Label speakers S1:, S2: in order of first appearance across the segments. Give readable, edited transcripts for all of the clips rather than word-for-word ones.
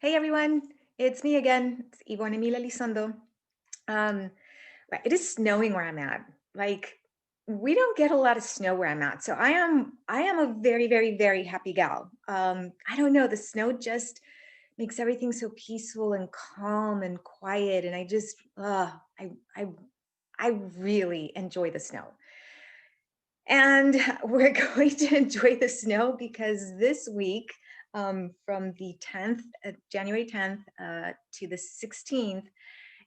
S1: Hey everyone, it's me again. It's Ivonne Emila Lizondo. Um, right, it is snowing where I'm at. Like we don't get a lot of snow where I'm at, so I am a very happy gal. I don't know, the snow just makes everything so peaceful and calm and quiet, and I I really enjoy the snow. And we're going to enjoy the snow because this week, from the 10th, January 10th to the 16th,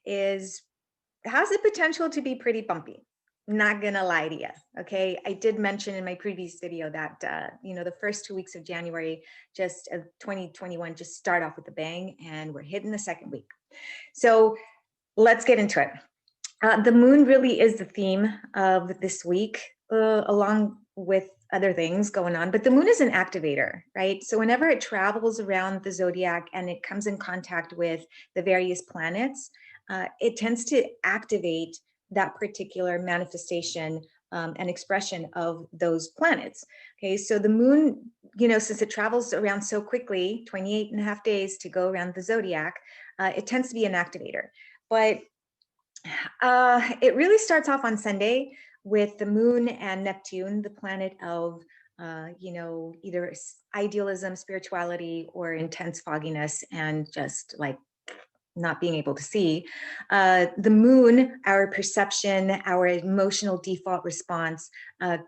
S1: is has the potential to be pretty bumpy. Not gonna lie to you. Okay, I did mention in my previous video that the first 2 weeks of January, just of 2021, just start off with a bang, and we're hitting the second week. So let's get into it. The moon really is the theme of this week, along with other things going on. But the moon is an activator, right? So whenever it travels around the zodiac and it comes in contact with the various planets, it tends to activate that particular manifestation and expression of those planets. Okay, so the moon, since it travels around so quickly, 28 and a half days to go around the zodiac, it tends to be an activator. But it really starts off on Sunday with the moon and Neptune, the planet of, either idealism, spirituality, or intense fogginess and just like not being able to see. The moon, our perception, our emotional default response,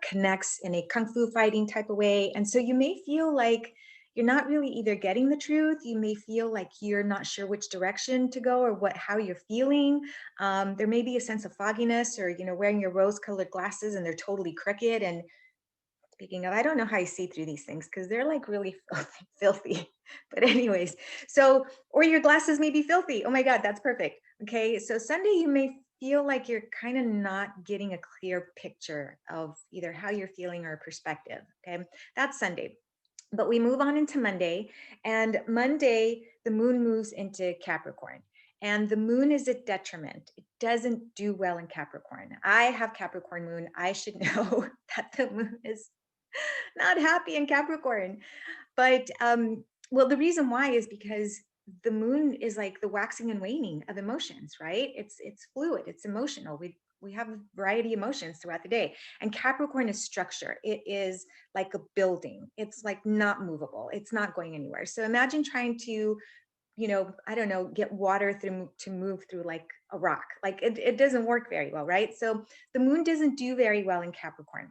S1: connects in a kung fu fighting type of way. And so you may feel like you're not really either getting the truth. You may feel like you're not sure which direction to go or how you're feeling. There may be a sense of fogginess, or wearing your rose-colored glasses and they're totally crooked. And speaking of, I don't know how you see through these things because they're like really filthy. But anyways, so, or your glasses may be filthy. Oh my God, that's perfect. Okay, so Sunday you may feel like you're kind of not getting a clear picture of either how you're feeling or perspective. Okay, that's Sunday. But we move on into Monday, and Monday, the moon moves into Capricorn. And the moon is a detriment. It doesn't do well in Capricorn. I have Capricorn moon. I should know that the moon is not happy in Capricorn. But well, the reason why is because the moon is like the waxing and waning of emotions, right? It's fluid, it's emotional. We have a variety of emotions throughout the day. And Capricorn is structure. It is like a building. It's like not movable. It's not going anywhere. So imagine trying to, I don't know, get water through to move through like a rock. Like it doesn't work very well, right? So the moon doesn't do very well in Capricorn.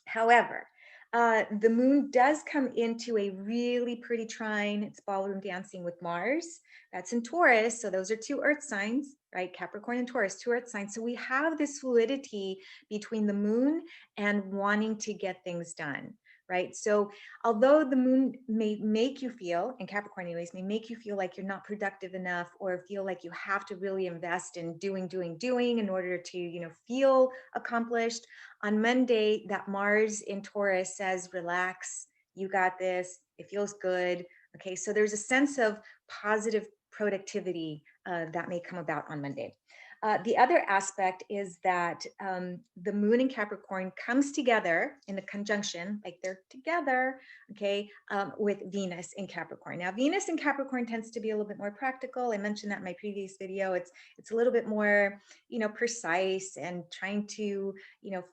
S1: However, the moon does come into a really pretty trine. It's ballroom dancing with Mars. That's in Taurus. So those are two earth signs, right? Capricorn and Taurus, two earth signs. So we have this fluidity between the moon and wanting to get things done, right? So although the moon may make you feel, in Capricorn anyways, may make you feel like you're not productive enough, or feel like you have to really invest in doing in order to, feel accomplished. On Monday, that Mars in Taurus says, relax, you got this, it feels good. Okay, so there's a sense of positive productivity that may come about on Monday. The other aspect is that the moon in Capricorn comes together in a conjunction, like they're together, okay, with Venus in Capricorn. Now, Venus in Capricorn tends to be a little bit more practical. I mentioned that in my previous video. It's a little bit more, precise and trying to,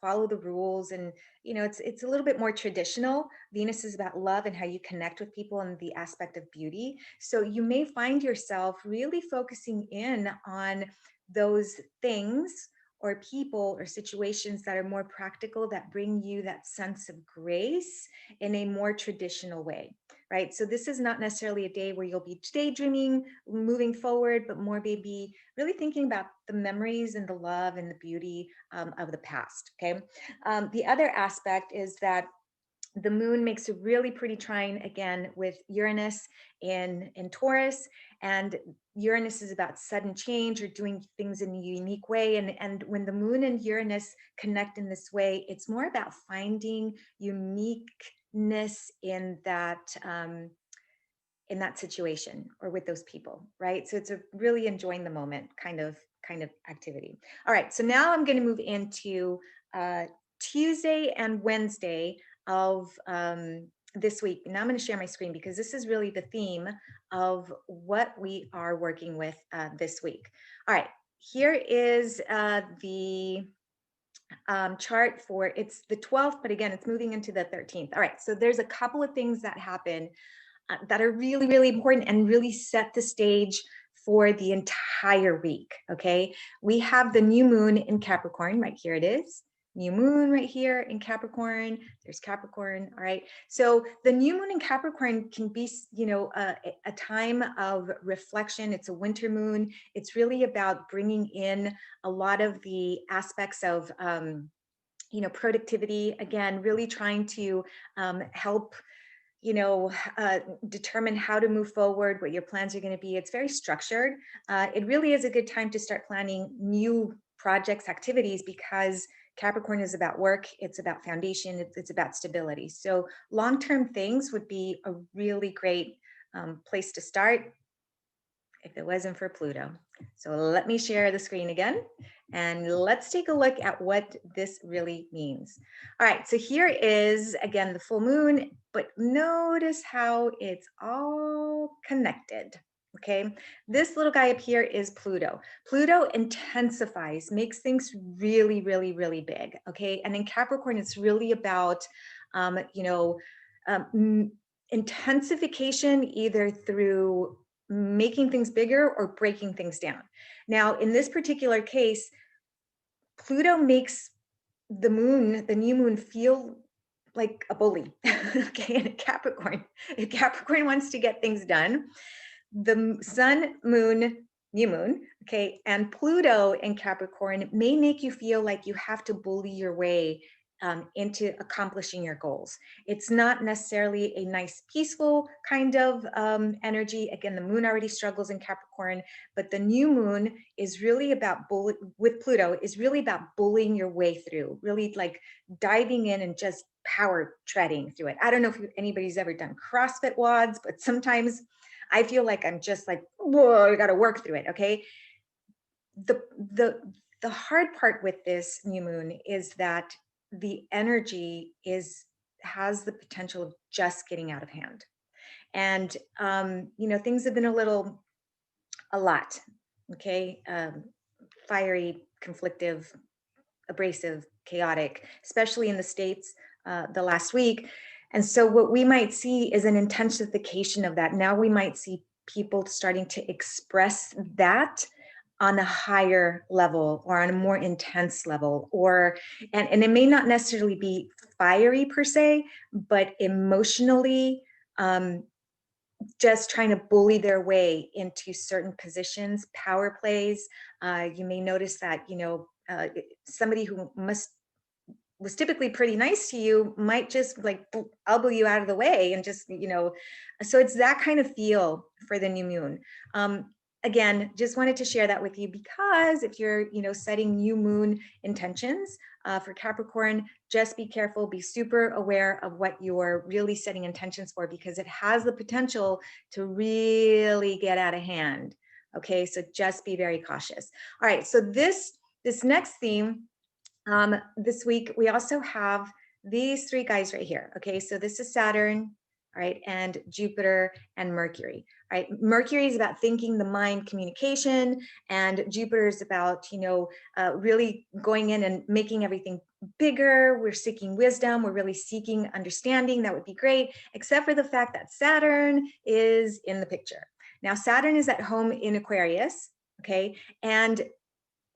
S1: follow the rules, and it's a little bit more traditional. Venus is about love and how you connect with people and the aspect of beauty. So you may find yourself really focusing in on those things or people or situations that are more practical, that bring you that sense of grace in a more traditional way, right? So this is not necessarily a day where you'll be daydreaming, moving forward, but more maybe really thinking about the memories and the love and the beauty of the past, okay? The other aspect is that the moon makes a really pretty trine again with Uranus in Taurus, and Uranus is about sudden change or doing things in a unique way. And when the moon and Uranus connect in this way, it's more about finding uniqueness in that situation or with those people, right? So it's a really enjoying the moment kind of activity. All right, so now I'm going to move into Tuesday and Wednesday of this week. Now I'm going to share my screen because this is really the theme of what we are working with this week. All right, here is the chart for, it's the 12th, but again, it's moving into the 13th. All right, so there's a couple of things that happen that are really, really important and really set the stage for the entire week, okay? We have the new moon in Capricorn, right here it is. New moon right here in Capricorn, there's Capricorn, all right? So the new moon in Capricorn can be, you know, a time of reflection. It's a winter moon. It's really about bringing in a lot of the aspects of, you know, productivity, again, really trying to help, you know, determine how to move forward, what your plans are going to be. It's very structured. It really is a good time to start planning new projects, activities, because Capricorn is about work. It's about foundation. It's about stability. So long-term things would be a really great place to start if it wasn't for Pluto. So let me share the screen again and let's take a look at what this really means. All right, so here is again the full moon, but notice how it's all connected. Okay, this little guy up here is Pluto. Pluto intensifies, makes things really, really, really big. Okay, and in Capricorn, it's really about, you know, intensification either through making things bigger or breaking things down. Now, in this particular case, Pluto makes the moon, the new moon, feel like a bully. Okay, in Capricorn. If Capricorn wants to get things done, the sun, moon, new moon, okay, and Pluto in Capricorn may make you feel like you have to bully your way into accomplishing your goals. It's not necessarily a nice, peaceful kind of energy. Again, the moon already struggles in Capricorn, but the new moon is really about with Pluto is really about bullying your way through, really like diving in and just power treading through it. I don't know if anybody's ever done CrossFit WODs, but sometimes I feel like I'm just like, whoa, I got to work through it. Okay. The hard part with this new moon is that the energy has the potential of just getting out of hand. And, you know, things have been a lot. Okay. Fiery, conflictive, abrasive, chaotic, especially in the States the last week. And so what we might see is an intensification of that. Now we might see people starting to express that on a higher level or on a more intense level, or and it may not necessarily be fiery per se, but emotionally just trying to bully their way into certain positions, power plays. You may notice that, you know, somebody who was typically pretty nice to you might just like elbow you out of the way and just, you know, so it's that kind of feel for the new moon. Again, just wanted to share that with you because if you're, you know, setting new moon intentions for Capricorn, just be careful, be super aware of what you're really setting intentions for because it has the potential to really get out of hand. Okay, so just be very cautious. All right, so this next theme, this week, we also have these three guys right here. Okay, so this is Saturn, all right, and Jupiter and Mercury. All right, Mercury is about thinking, the mind, communication, and Jupiter is about, you know, really going in and making everything bigger. We're seeking wisdom. We're really seeking understanding. That would be great, except for the fact that Saturn is in the picture. Now, Saturn is at home in Aquarius, okay, and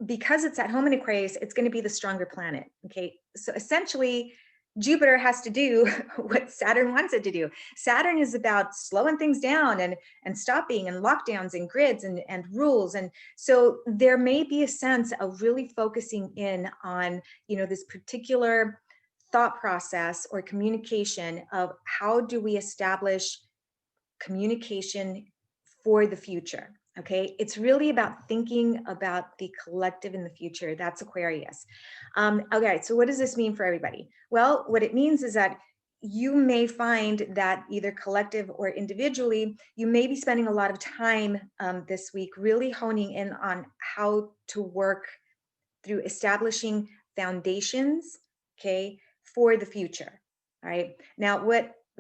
S1: because it's at home in Aquarius, it's going to be the stronger planet. Okay. So essentially, Jupiter has to do what Saturn wants it to do. Saturn is about slowing things down and stopping and lockdowns and grids and rules. And so there may be a sense of really focusing in on, you know, this particular thought process or communication of how do we establish communication for the future. Okay, it's really about thinking about the collective in the future. That's Aquarius. Okay, so what does this mean for everybody? Well, what it means is that you may find that either collective or individually, you may be spending a lot of time this week really honing in on how to work through establishing foundations, okay, for the future. All right. Now,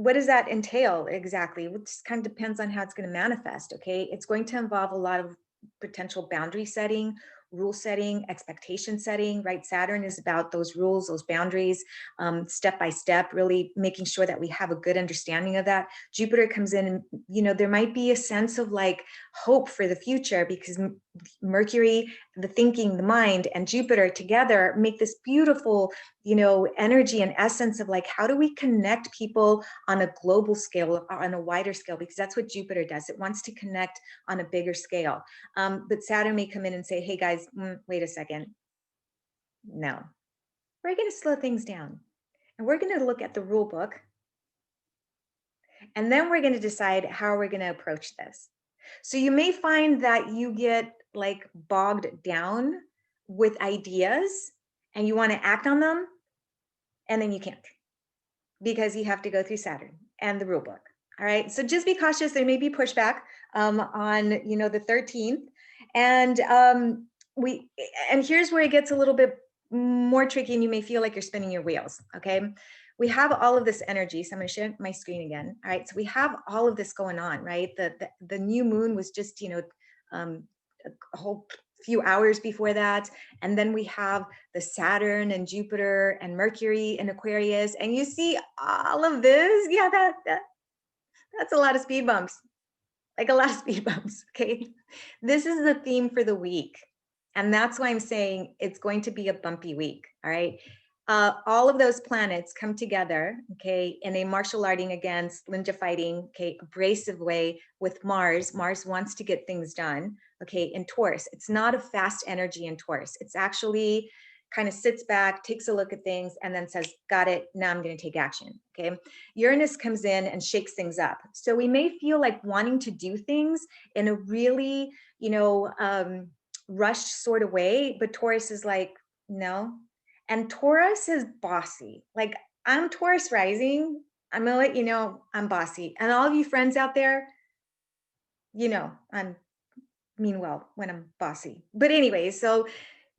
S1: what does that entail exactly? It just kind of depends on how it's going to manifest. Okay. It's going to involve a lot of potential boundary setting, rule setting, expectation setting, right? Saturn is about those rules, those boundaries, step by step, really making sure that we have a good understanding of that. Jupiter comes in and, you know, there might be a sense of like hope for the future because Mercury, the thinking, the mind, and Jupiter together make this beautiful, you know, energy and essence of like, how do we connect people on a global scale, on a wider scale, because that's what Jupiter does. It wants to connect on a bigger scale. But Saturn may come in and say, hey guys, wait a second. No, we're going to slow things down and we're going to look at the rule book. And then we're going to decide how we're going to approach this. So you may find that you get like bogged down with ideas and you want to act on them, and then you can't because you have to go through Saturn and the rule book. All right. So just be cautious. There may be pushback on, you know, the 13th. And here's where it gets a little bit more tricky and you may feel like you're spinning your wheels. Okay. We have all of this energy. So I'm going to share my screen again. All right. So we have all of this going on, right? The new moon was just, you know, a whole few hours before that. And then we have the Saturn and Jupiter and Mercury and Aquarius. And you see all of this. Yeah, that's a lot of speed bumps, like a lot of speed bumps. Okay. This is the theme for the week. And that's why I'm saying it's going to be a bumpy week. All right. All of those planets come together, okay, in a martial arting against ninja fighting, okay, abrasive way with Mars. Mars wants to get things done, okay, in Taurus. It's not a fast energy in Taurus. It's actually kind of sits back, takes a look at things, and then says, got it, now I'm going to take action, okay? Uranus comes in and shakes things up. So we may feel like wanting to do things in a really, you know, rushed sort of way, but Taurus is like, no. And Taurus is bossy. Like, I'm Taurus rising. I'm gonna let you know I'm bossy. And all of you friends out there, you know, I'm mean well when I'm bossy. But anyway, so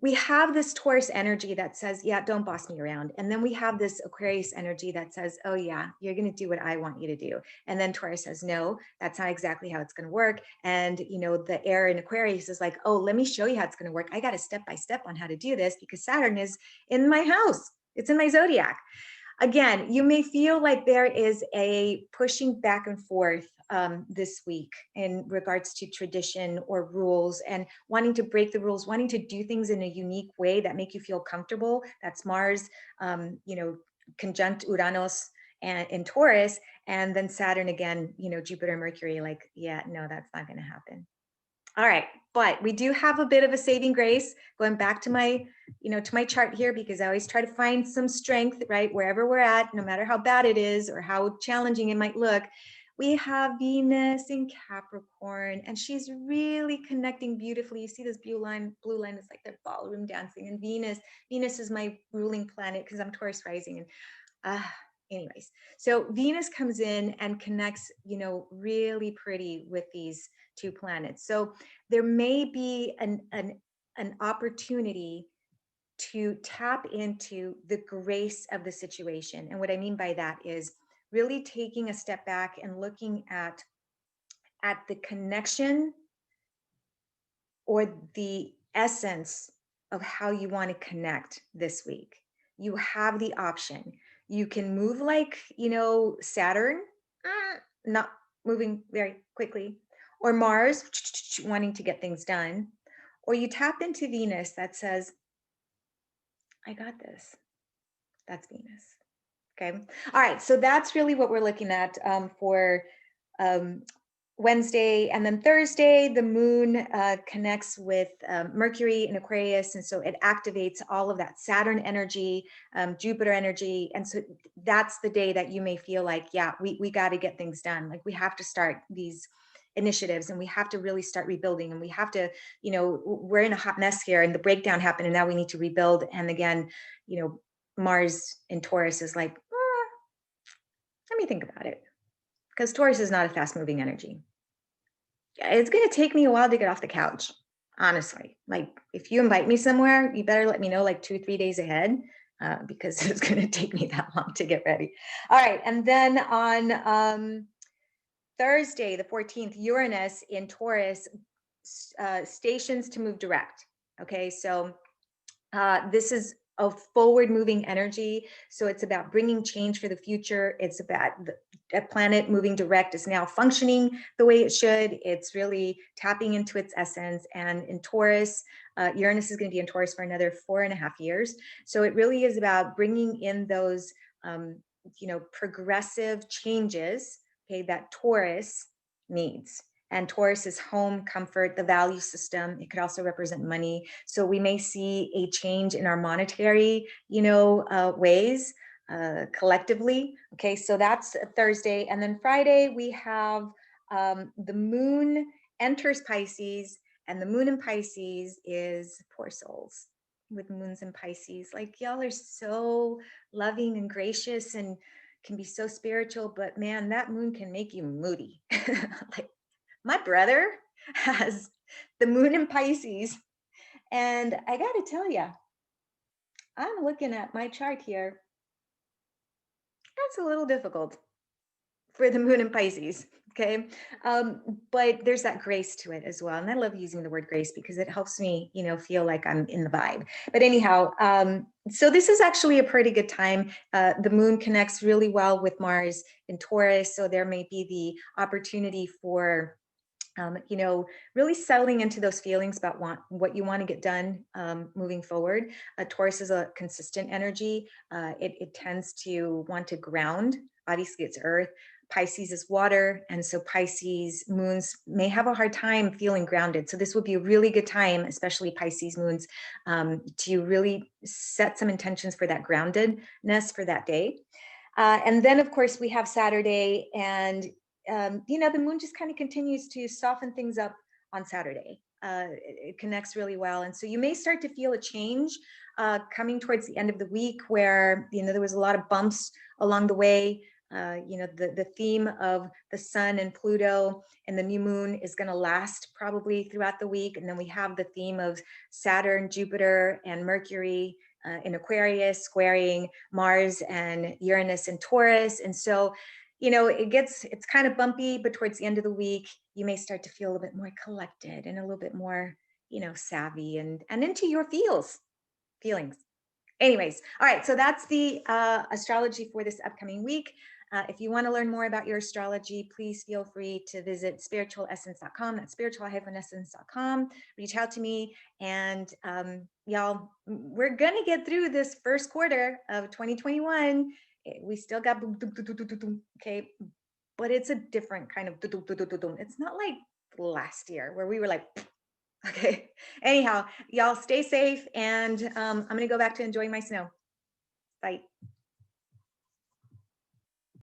S1: we have this Taurus energy that says, yeah, don't boss me around. And then we have this Aquarius energy that says, oh yeah, you're going to do what I want you to do. And then Taurus says, no, that's not exactly how it's going to work. And, you know, the air in Aquarius is like, oh, let me show you how it's going to work. I got a step by step on how to do this because Saturn is in my house. It's in my zodiac. Again, you may feel like there is a pushing back and forth this week in regards to tradition or rules and wanting to break the rules, wanting to do things in a unique way that make you feel comfortable. That's Mars, you know, conjunct Uranus and in Taurus, and then Saturn again, you know, Jupiter, Mercury, like, yeah, no, that's not going to happen. All right, but we do have a bit of a saving grace going back to my, you know, to my chart here, because I always try to find some strength, right? Wherever we're at, no matter how bad it is or how challenging it might look, we have Venus in Capricorn, and she's really connecting beautifully. You see this blue line is like they're ballroom dancing, and Venus is my ruling planet because I'm Taurus rising. And anyways, so Venus comes in and connects, you know, really pretty with these two planets. So there may be an opportunity to tap into the grace of the situation. And what I mean by that is really taking a step back and looking at the connection or the essence of how you want to connect this week. You have the option. You can move like, you know, Saturn, not moving very quickly, or Mars, wanting to get things done, or you tap into Venus that says, I got this. That's Venus. Okay. All right. So that's really what we're looking at for Wednesday. And then Thursday, the moon connects with Mercury in Aquarius. And so it activates all of that Saturn energy, Jupiter energy. And so that's the day that you may feel like, yeah, we got to get things done. Like we have to start these initiatives and we have to really start rebuilding, and we have to, you know, we're in a hot mess here and the breakdown happened and now we need to rebuild. And again, you know, Mars in Taurus is like, let me think about it, because Taurus is not a fast moving energy. It's going to take me a while to get off the couch, honestly. Like if you invite me somewhere, you better let me know like 2-3 days ahead. because it's going to take me that long to get ready. All right. And then on Thursday, the 14th, Uranus in Taurus stations to move direct. Okay. So this is a forward moving energy. So it's about bringing change for the future. It's about a planet moving direct is now functioning the way it should. It's really tapping into its essence. And in Taurus, Uranus is going to be in Taurus for another 4.5 years. So it really is about bringing in those, progressive changes, okay, that Taurus needs. And Taurus is home, comfort, the value system. It could also represent money. So we may see a change in our monetary, ways collectively. Okay, so that's Thursday. And then Friday, we have the moon enters Pisces, and the moon in Pisces is poor souls with moons in Pisces. Like, y'all are so loving and gracious and can be so spiritual, but man, that moon can make you moody. Like, my brother has the moon in Pisces. And I got to tell you, I'm looking at my chart here. That's a little difficult for the moon in Pisces. Okay. But there's that grace to it as well. And I love using the word grace because it helps me, feel like I'm in the vibe. But anyhow, so this is actually a pretty good time. The moon connects really well with Mars in Taurus. So there may be the opportunity for really settling into those feelings about what you want to get done moving forward. Taurus is a consistent energy. It tends to want to ground. Obviously, it's Earth. Pisces is water. And so Pisces moons may have a hard time feeling grounded. So this would be a really good time, especially Pisces moons, to really set some intentions for that groundedness for that day. And then, of course, we have Saturday, and the moon just kind of continues to soften things up on Saturday. It connects really well. And so you may start to feel a change coming towards the end of the week where, there was a lot of bumps along the way. The theme of the sun and Pluto and the new moon is going to last probably throughout the week. And then we have the theme of Saturn, Jupiter, and Mercury in Aquarius squaring Mars and Uranus in Taurus. And so it's kind of bumpy, but towards the end of the week, you may start to feel a little bit more collected and a little bit more, savvy and into your feelings. Anyways, all right, so that's the astrology for this upcoming week. If you want to learn more about your astrology, please feel free to visit spiritualessence.com. That's spiritual-essence.com. Reach out to me. And y'all, we're going to get through this first quarter of 2021. We still got boom, boom, boom, boom, boom, boom, okay, but it's a different kind of boom, boom, boom, boom. It's not like last year where we were like, okay. Anyhow, y'all stay safe, and I'm going to go back to enjoying my snow. Bye.